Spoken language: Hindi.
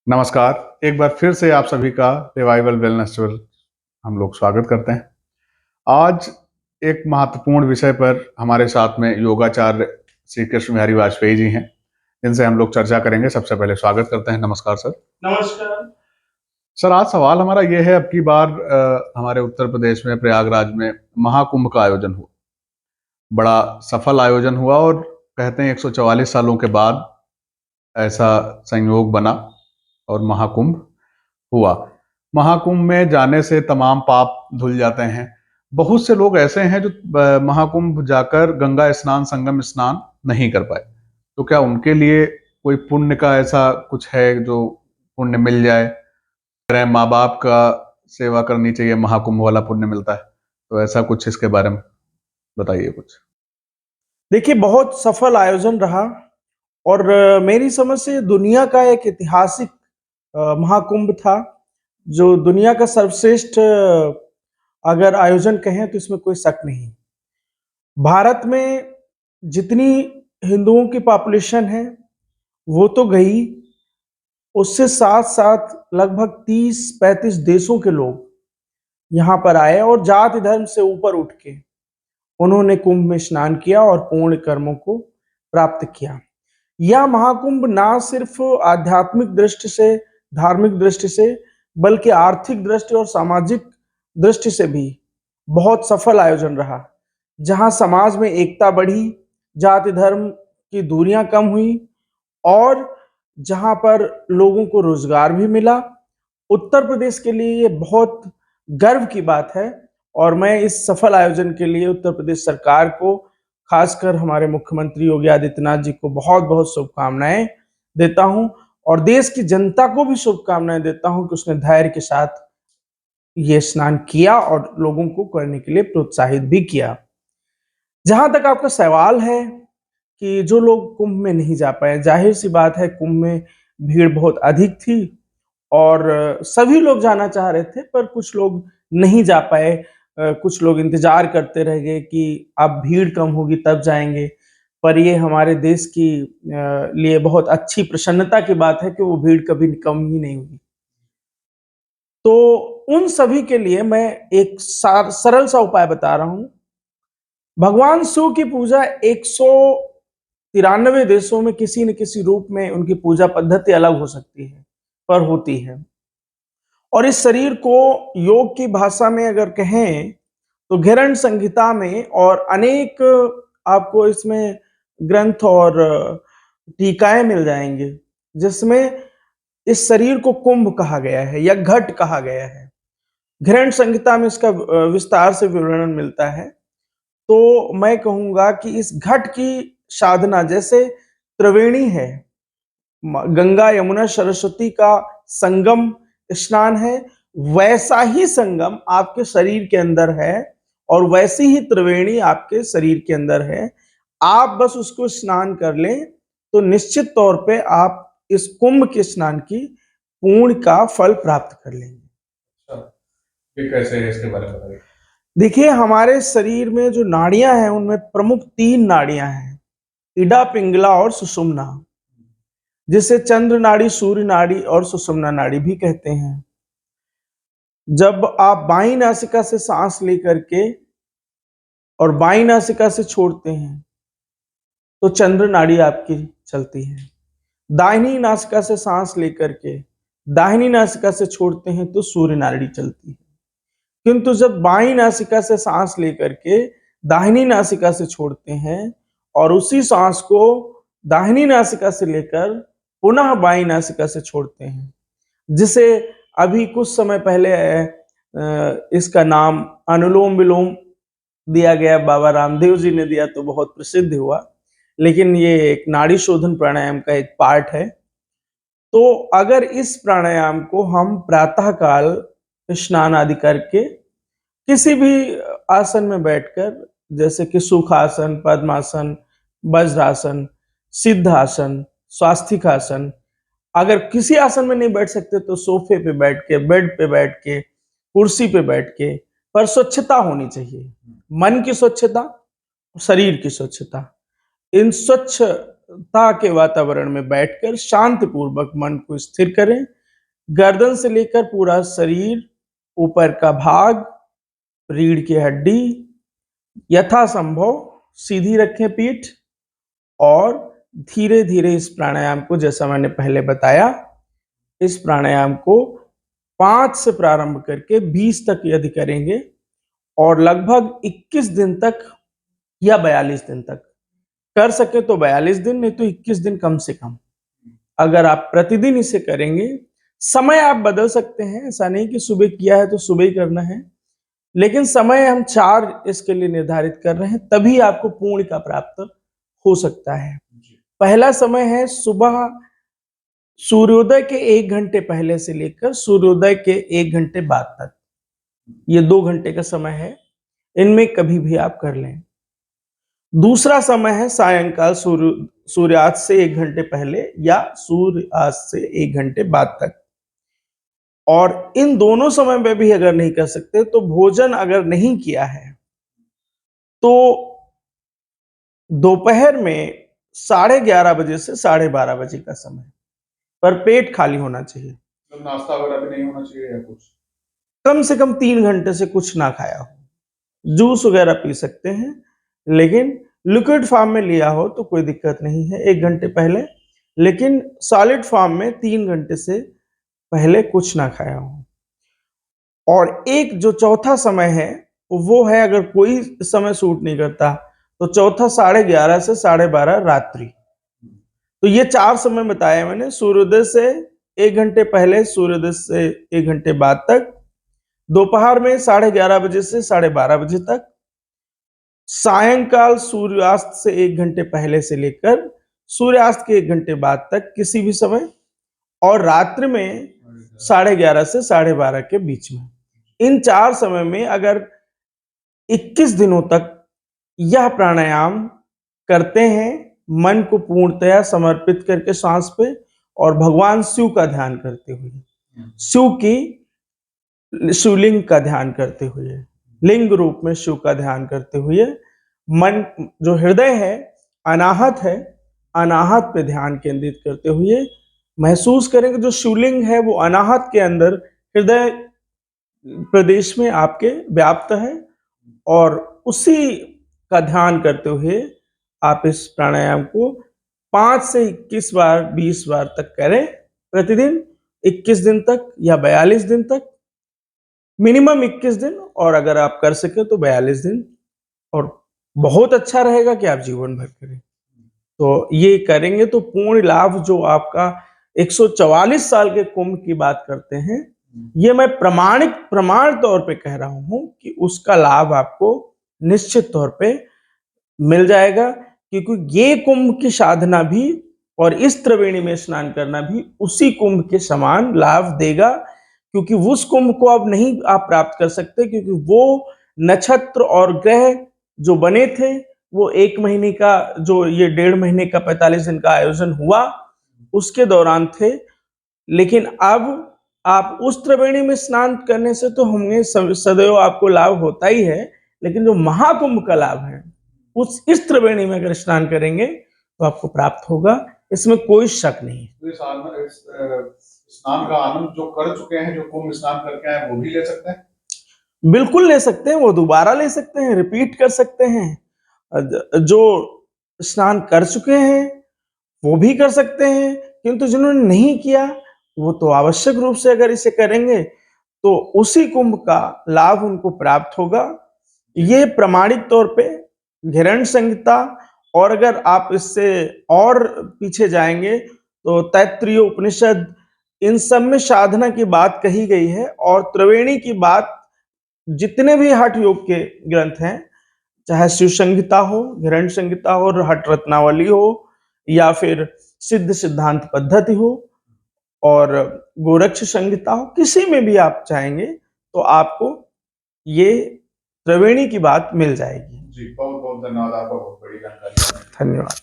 नमस्कार, एक बार फिर से आप सभी का रिवाइवल वेलनेस टूर हम लोग स्वागत करते हैं। आज एक महत्वपूर्ण विषय पर हमारे साथ में योगाचार्य श्री कृष्ण बिहारी वाजपेयी जी हैं, जिनसे हम लोग चर्चा करेंगे। सबसे पहले स्वागत करते हैं। नमस्कार सर। नमस्कार। सर, आज सवाल हमारा ये है, अब की बार हमारे उत्तर प्रदेश में प्रयागराज में महाकुंभ का आयोजन हुआ। बड़ा सफल आयोजन हुआ और कहते हैं 144 सालों के बाद ऐसा संयोग बना और महाकुंभ हुआ। महाकुंभ में जाने से तमाम पाप धुल जाते हैं। बहुत से लोग ऐसे हैं जो महाकुंभ जाकर गंगा स्नान, संगम स्नान नहीं कर पाए। तो क्या उनके लिए कोई पुण्य का ऐसा कुछ है जो पुण्य मिल जाए? मेरे माँ बाप का सेवा करनी चाहिए, महाकुंभ वाला पुण्य मिलता है। तो ऐसा कुछ इसके बारे में बताइए कुछ। देखिए, बहुत सफल आयोजन रहा और मेरी समझ से दुनिया का एक ऐतिहासिक महाकुंभ था, जो दुनिया का सर्वश्रेष्ठ अगर आयोजन कहें तो इसमें कोई शक नहीं। भारत में जितनी हिंदुओं की पॉपुलेशन है, वो तो गई, उससे साथ-साथ लगभग 30-35 देशों के लोग यहाँ पर आए और जाति धर्म से ऊपर उठ के उन्होंने कुंभ में स्नान किया और पुण्य कर्मों को प्राप्त किया। यह महाकुंभ ना सिर्फ आध्यात्मिक दृष्टि से, धार्मिक दृष्टि से, बल्कि आर्थिक दृष्टि और सामाजिक दृष्टि से भी बहुत सफल आयोजन रहा। जहां समाज में एकता बढ़ी, जाति धर्म की दूरियां कम हुई और जहां पर लोगों को रोजगार भी मिला। उत्तर प्रदेश के लिए ये बहुत गर्व की बात है और मैं इस सफल आयोजन के लिए उत्तर प्रदेश सरकार को, खासकर हमारे मुख्यमंत्री योगी आदित्यनाथ जी को बहुत-बहुत शुभकामनाएं देता हूं और देश की जनता को भी शुभकामनाएं देता हूं कि उसने धैर्य के साथ ये स्नान किया और लोगों को करने के लिए प्रोत्साहित भी किया। जहां तक आपका सवाल है कि जो लोग कुंभ में नहीं जा पाए, जाहिर सी बात है कुंभ में भीड़ बहुत अधिक थी और सभी लोग जाना चाह रहे थे, पर कुछ लोग नहीं जा पाए। कुछ लोग इंतजार करते रह गए कि अब भीड़ कम होगी तब जाएंगे, पर ये हमारे देश की लिए बहुत अच्छी प्रसन्नता की बात है कि वो भीड़ कभी कम ही नहीं हुई। तो उन सभी के लिए मैं एक सरल सा उपाय बता रहा हूं। भगवान शिव की पूजा 193 देशों में किसी न किसी रूप में उनकी पूजा पद्धति अलग हो सकती है, पर होती है। और इस शरीर को योग की भाषा में अगर कहें तो घिरण संहिता में और अनेक आपको इसमें ग्रंथ और टीकाएं मिल जाएंगे, जिसमें इस शरीर को कुंभ कहा गया है या घट कहा गया है। घिरण संहिता में इसका विस्तार से विवरण मिलता है। तो मैं कहूंगा कि इस घट की साधना, जैसे त्रिवेणी है, गंगा यमुना सरस्वती का संगम स्नान है, वैसा ही संगम आपके शरीर के अंदर है और वैसी ही त्रिवेणी आपके शरीर के अंदर है। आप बस उसको स्नान कर लें तो निश्चित तौर पे आप इस कुंभ के स्नान की पूर्ण का फल प्राप्त कर लेंगे। ये कैसे है, इसके बारे में बताइए। देखिए, हमारे शरीर में जो नाड़ियां हैं उनमें प्रमुख 3 नाड़ियां हैं, इडा, पिंगला और सुषुम्ना, जिसे चंद्र नाड़ी, सूर्य नाड़ी और सुषुम्ना नाड़ी भी कहते हैं। जब आप बाईं नासिका से सांस लेकर के और बाईं नासिका से छोड़ते हैं तो चंद्र नाड़ी आपकी चलती है। दाहिनी नासिका से सांस लेकर के दाहिनी नासिका से छोड़ते हैं तो सूर्य नाड़ी चलती है। किंतु जब बाईं नासिका से सांस लेकर के दाहिनी नासिका से छोड़ते हैं और उसी सांस को दाहिनी नासिका से लेकर पुनः बाईं नासिका से छोड़ते हैं, जिसे अभी कुछ समय पहले इसका नाम अनुलोम विलोम दिया गया, बाबा रामदेव जी ने दिया तो बहुत प्रसिद्ध हुआ, लेकिन ये एक नाड़ी शोधन प्राणायाम का एक पार्ट है। तो अगर इस प्राणायाम को हम प्रातः काल स्नान आदि करके किसी भी आसन में बैठकर, जैसे कि सुखासन, पद्मासन, वज्रासन, सिद्धासन, स्वास्तिक आसन, अगर किसी आसन में नहीं बैठ सकते तो सोफे पे बैठ के, बेड पे बैठ के, कुर्सी पे बैठ के, पर स्वच्छता होनी चाहिए। मन की स्वच्छता, शरीर की स्वच्छता, इन स्वच्छ के वातावरण में बैठकर शांतिपूर्वक मन को स्थिर करें। गर्दन से लेकर पूरा शरीर, ऊपर का भाग, रीढ़ की हड्डी यथासंभव सीधी रखें पीठ, और धीरे धीरे इस प्राणायाम को, जैसा मैंने पहले बताया, इस प्राणायाम को 5 से प्रारंभ करके 20 तक यदि करेंगे और लगभग 21 दिन तक या 42 दिन तक कर सके तो 42 दिन, नहीं तो 21 दिन कम से कम। अगर आप प्रतिदिन इसे करेंगे, समय आप बदल सकते हैं, ऐसा नहीं कि सुबह किया है तो सुबह ही करना है, लेकिन समय हम 4 इसके लिए निर्धारित कर रहे हैं, तभी आपको पूर्ण का प्राप्त हो सकता है। पहला समय है सुबह सूर्योदय के 1 घंटे पहले से लेकर सूर्योदय के 1 घंटे बाद तक। ये 2 घंटे का समय है, इनमें कभी भी आप कर लें। दूसरा समय है सायंकाल सूर्यास्त से 1 घंटे पहले या सूर्यास्त से 1 घंटे बाद तक। और इन दोनों समय में भी अगर नहीं कर सकते तो भोजन अगर नहीं किया है तो दोपहर में 11:30 बजे से 12:30 बजे का समय, पर पेट खाली होना चाहिए। तो नाश्ता वगैरह भी नहीं होना चाहिए या कुछ? कम से कम 3 घंटे से कुछ ना खाया हो। जूस वगैरह पी सकते हैं, लेकिन लिक्विड फॉर्म में लिया हो तो कोई दिक्कत नहीं है 1 घंटे पहले, लेकिन सॉलिड फॉर्म में 3 घंटे से पहले कुछ ना खाया हो। और एक जो चौथा समय है वो है, अगर कोई समय सूट नहीं करता तो चौथा 11:30 से 12:30 रात्रि। तो ये 4 समय बताए मैंने, सूर्योदय से 1 घंटे पहले, सूर्योदय से 1 घंटे बाद तक, दोपहर में 11:30 बजे से 12:30 बजे तक, सायंकाल सूर्यास्त से 1 घंटे पहले से लेकर सूर्यास्त के 1 घंटे बाद तक किसी भी समय, और रात्रि में 11:30 से 12:30 के बीच में। इन 4 समय में अगर 21 दिनों तक यह प्राणायाम करते हैं, मन को पूर्णतया समर्पित करके सांस पे, और भगवान शिव का ध्यान करते हुए, शिव की शिवलिंग का ध्यान करते हुए, लिंग रूप में शिव का ध्यान करते हुए, मन जो हृदय है अनाहत है, अनाहत पे ध्यान केंद्रित करते हुए महसूस करेंगे जो शिवलिंग है वो अनाहत के अंदर हृदय प्रदेश में आपके व्याप्त है, और उसी का ध्यान करते हुए आप इस प्राणायाम को 5 से 21 बार 20 बार तक करें प्रतिदिन, 21 दिन तक या 42 दिन तक, मिनिमम 21 दिन, और अगर आप कर सके तो 42 दिन, और बहुत अच्छा रहेगा कि आप जीवन भर करें। तो ये करेंगे तो पूर्ण लाभ जो आपका 144 साल के कुंभ की बात करते हैं, ये मैं प्रमाण तौर पे कह रहा हूं कि उसका लाभ आपको निश्चित तौर पे मिल जाएगा, क्योंकि ये कुंभ की साधना भी और इस त्रिवेणी में स्नान करना भी उसी कुंभ के समान लाभ देगा, क्योंकि उस कुंभ को अब नहीं आप प्राप्त कर सकते, क्योंकि वो नक्षत्र और ग्रह जो बने थे वो 1 महीने का, जो ये 1.5 महीने का 45 दिन का आयोजन हुआ उसके दौरान थे। लेकिन अब आप उस त्रिवेणी में स्नान करने से तो हमने सदैव आपको लाभ होता ही है, लेकिन जो महाकुंभ का लाभ है इस त्रिवेणी में अगर स्नान करेंगे तो आपको प्राप्त होगा, इसमें कोई शक नहीं। तो इस स्नान का आनंद जो कर चुके हैं, जो कुंभ स्नान करके आए, वो भी ले सकते हैं? बिल्कुल ले सकते हैं, वो दोबारा ले सकते हैं, रिपीट कर सकते हैं। जो स्नान कर चुके हैं वो भी कर सकते हैं, किंतु जिन्होंने नहीं किया वो तो आवश्यक रूप से अगर इसे करेंगे तो उसी कुंभ का लाभ उनको प्राप्त होगा। ये प्रमाणिक तौर पे हिरण्य संहिता, और अगर आप इससे और पीछे जाएंगे तो तैत्तिरीय उपनिषद, इन सब में साधना की बात कही गई है, और त्रिवेणी की बात जितने भी हठ योग के ग्रंथ हैं, चाहे शिव संहिता हो, हिरण्य संहिता हो, हठ रत्नावली हो, या फिर सिद्ध सिद्धांत पद्धति हो, और गोरक्ष संहिता हो, किसी में भी आप चाहेंगे तो आपको ये त्रिवेणी की बात मिल जाएगी। जी, बहुत बहुत धन्यवाद आपका, बहुत बड़ी जानकारी। धन्यवाद।